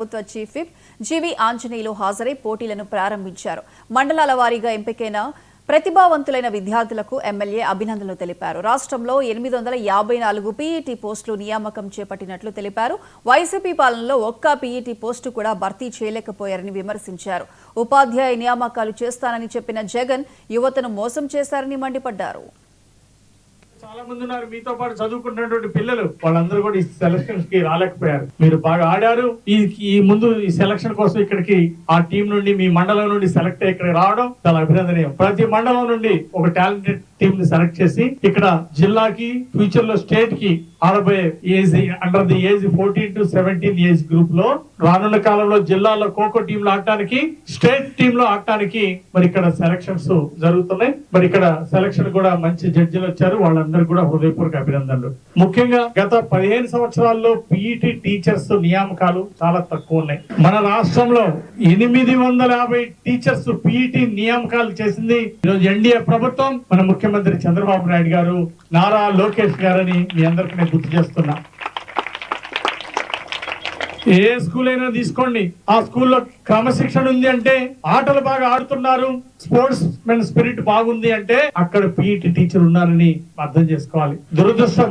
ప్రభుత్వ chief whip జీవి ఆంజనేయులు హాజరై పోటీలను ప్రారంభించారు. మండలాల వారీగా ఎంపికైన ప్రతిభావంతులైన విద్యార్థులకు ఎమ్మెల్యే అభినందనలు తెలిపారు. రాష్ట్రంలో 854 పీఈటీ పోస్టులు నియామకం చేపట్టినట్లు తెలిపారు. వైసీపీ పాలనలో ఒక్క పీఈటీ పోస్టు కూడా భర్తీ చేయలేకపోయారని విమర్శించారు. ఉపాధ్యాయ నియామకాలు చేస్తానని చెప్పిన జగన్ యువతను మోసం చేశారని మండిపడ్డారు. చాలా మంది ఉన్నారు మీతో పాటు చదువుకుంటున్నటువంటి పిల్లలు, వాళ్ళందరూ కూడా ఈ సెలక్షన్స్ కి రాలేకపోయారు. మీరు బాగా ఆడారు. ఈ ముందు ఈ సెలక్షన్ కోసం ఇక్కడికి ఆ టీం నుండి మీ మండలం నుండి సెలెక్ట్ అయ్యి ఇక్కడ రావడం చాలా అభినందనీయం. ప్రతి మండలం నుండి ఒక టాలెంటెడ్ టీం ని సెలెక్ట్ చేసి ఇక్కడ జిల్లాకి ఫ్యూచర్ లో స్టేట్ కి ఆడబోయే age under the age 14 to 17 age group లో రానున్న కాలంలో జిల్లాలో ఖోఖో టీంలో ఆడటానికి స్టేట్ టీమ్ లో ఆడటానికి మరి ఇక్కడ సెలక్షన్స్ జరుగుతున్నాయి. మరి ఇక్కడ సెలక్షన్ కూడా మంచి జడ్జిలు వచ్చారు. వాళ్ళందరూ కూడా హృదయపూర్వక అభినందనలు. ముఖ్యంగా గత 15 సంవత్సరాల్లో పీఈటీ టీచర్స్ నియామకాలు చాలా తక్కువ ఉన్నాయి. మన రాష్ట్రంలో 850 టీచర్స్ పీఈటీ నియామకాలు చేసింది ఈరోజు ఎన్డీఏ ప్రభుత్వం, మన ముఖ్యమంత్రి చంద్రబాబు నాయుడు గారు, నారా లోకేష్ గారని మీ అందరికీ నేను గుర్తు చేస్తున్నా. ఏ స్కూల్ అయినా తీసుకోండి, ఆ స్కూల్లో క్రమశిక్షణ ఉంది అంటే, ఆటలు బాగా ఆడుతున్నారు, స్పోర్ట్స్ మెన్ స్పిరిట్ బాగుంది అంటే అక్కడ పీఈటీ టీచర్ ఉన్నారని అర్థం చేసుకోవాలి. దురదృష్టం